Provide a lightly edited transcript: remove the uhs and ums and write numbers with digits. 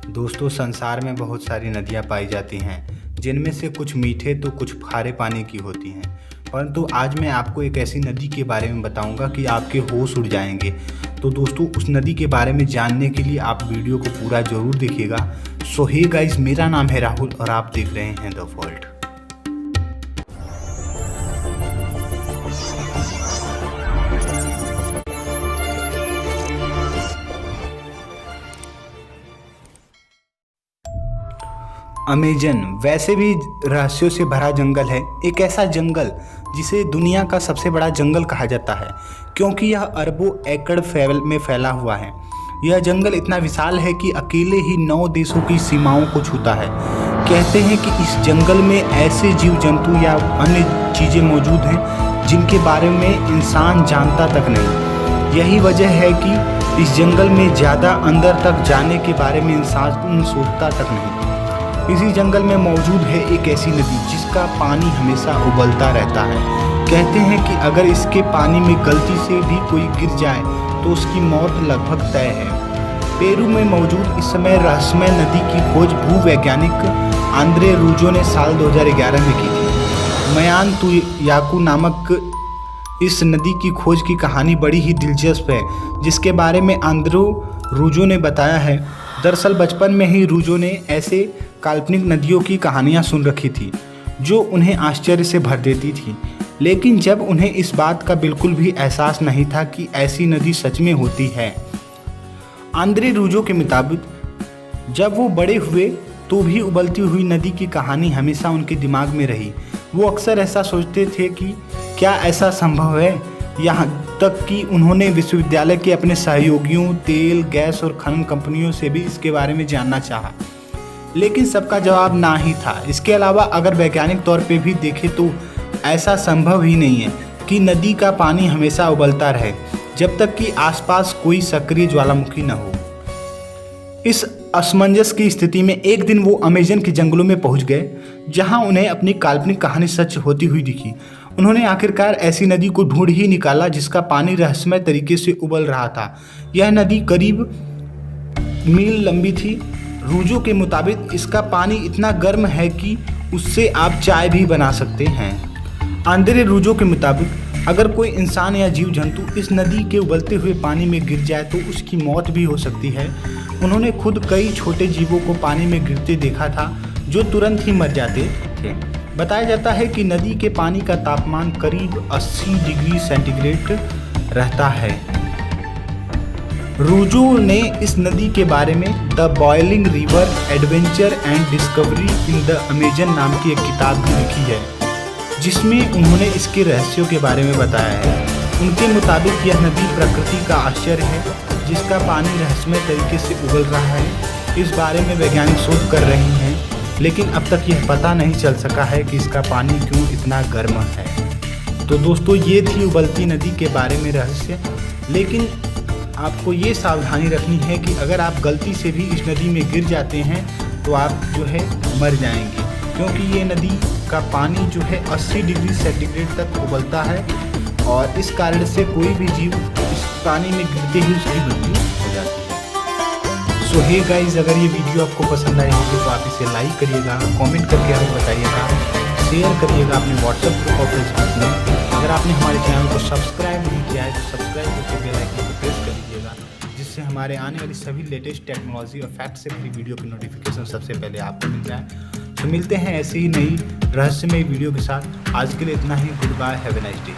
दोस्तों, संसार में बहुत सारी नदियाँ पाई जाती हैं, जिनमें से कुछ मीठे तो कुछ खारे पानी की होती हैं। परंतु आज मैं आपको एक ऐसी नदी के बारे में बताऊंगा कि आपके होश उड़ जाएंगे। तो दोस्तों, उस नदी के बारे में जानने के लिए आप वीडियो को पूरा ज़रूर देखिएगा। सो हे गाइस, मेरा नाम है राहुल और आप देख रहे हैं द वॉल्ट। अमेजन वैसे भी रहस्यों से भरा जंगल है। एक ऐसा जंगल जिसे दुनिया का सबसे बड़ा जंगल कहा जाता है, क्योंकि यह अरबों एकड़ में फैला हुआ है। यह जंगल इतना विशाल है कि अकेले ही 9 देशों की सीमाओं को छूता है। कहते हैं कि इस जंगल में ऐसे जीव जंतु या अन्य चीज़ें मौजूद हैं जिनके बारे में इंसान जानता तक नहीं। यही वजह है कि इस जंगल में ज़्यादा अंदर तक जाने के बारे में इंसान सोचता तक नहीं। इसी जंगल में मौजूद है एक ऐसी नदी जिसका पानी हमेशा उबलता रहता है। कहते हैं कि अगर इसके पानी में गलती से भी कोई गिर जाए तो उसकी मौत लगभग तय है। पेरू में मौजूद इस समय रहस्यमय नदी की खोज भूवैज्ञानिक आंद्रे रूजो ने साल 2011 में की थी। मयानतुयाकू नामक इस नदी की खोज की कहानी बड़ी ही दिलचस्प है, जिसके बारे में आंद्रे रूजो ने बताया है। दरअसल बचपन में ही रूजो ने ऐसे काल्पनिक नदियों की कहानियां सुन रखी थी जो उन्हें आश्चर्य से भर देती थी, लेकिन जब उन्हें इस बात का बिल्कुल भी एहसास नहीं था कि ऐसी नदी सच में होती है। आंद्रे रूजो के मुताबिक जब वो बड़े हुए तो भी उबलती हुई नदी की कहानी हमेशा उनके दिमाग में रही। वो अक्सर ऐसा सोचते थे कि क्या ऐसा संभव है, यहाँ तक कि उन्होंने विश्वविद्यालय के अपने सहयोगियों, तेल, गैस और खनन कंपनियों से भी इसके बारे में जानना चाहा, लेकिन सबका जवाब ना ही था। इसके अलावा अगर वैज्ञानिक तौर पे भी देखें तो ऐसा संभव ही नहीं है कि नदी का पानी हमेशा उबलता रहे जब तक कि आसपास कोई सक्रिय ज्वालामुखी न हो। इस असमंजस की स्थिति में एक दिन वो अमेजन के जंगलों में पहुंच गए, जहां उन्हें अपनी काल्पनिक कहानी सच होती हुई दिखी। उन्होंने आखिरकार ऐसी नदी को ढूंढ ही निकाला जिसका पानी रहस्यमय तरीके से उबल रहा था। यह नदी करीब मील लंबी थी। रूजो के मुताबिक इसका पानी इतना गर्म है कि उससे आप चाय भी बना सकते हैं। आंद्रे रूजो के मुताबिक अगर कोई इंसान या जीव जंतु इस नदी के उबलते हुए पानी में गिर जाए तो उसकी मौत भी हो सकती है। उन्होंने खुद कई छोटे जीवों को पानी में गिरते देखा था जो तुरंत ही मर जाते थे। बताया जाता है कि नदी के पानी का तापमान करीब 80 डिग्री सेंटीग्रेड रहता है। रूजो ने इस नदी के बारे में the boiling river adventure and discovery in the Amazon नाम की एक किताब भी लिखी है, जिसमें उन्होंने इसके रहस्यों के बारे में बताया है। उनके मुताबिक यह नदी प्रकृति का आश्चर्य है जिसका पानी रहस्यमय तरीके से उबल रहा है। इस बारे में वैज्ञानिक शोध कर रहे हैं, लेकिन अब तक यह पता नहीं चल सका है कि इसका पानी क्यों इतना गर्म है। तो दोस्तों, ये थी उबलती नदी के बारे में रहस्य। लेकिन आपको ये सावधानी रखनी है कि अगर आप गलती से भी इस नदी में गिर जाते हैं तो आप जो है मर जाएंगे, क्योंकि ये नदी का पानी जो है 80 डिग्री सेंटीग्रेड तक उबलता है और इस कारण से कोई भी जीव इस पानी में गिरते ही उसकी मृत्यु हो जाती है। सो हे गाइज, अगर ये वीडियो आपको पसंद आए होगी तो आप इसे लाइक करिएगा, कमेंट करके हमें बताइएगा, शेयर करिएगा अपने व्हाट्सएप ग्रुप और फेसबुक में। अगर आपने हमारे चैनल को सब्सक्राइब नहीं किया है तो सब्सक्राइब करके बेल आइकन को प्रेस कर लीजिएगा, जिससे हमारे आने वाली सभी लेटेस्ट टेक्नोलॉजी और फैक्ट से भरी वीडियो की नोटिफिकेशन सबसे पहले आपको मिल जाए। तो मिलते हैं ऐसे ही नई रहस्यमय वीडियो के साथ। आज के लिए इतना ही। Goodbye, have a nice day.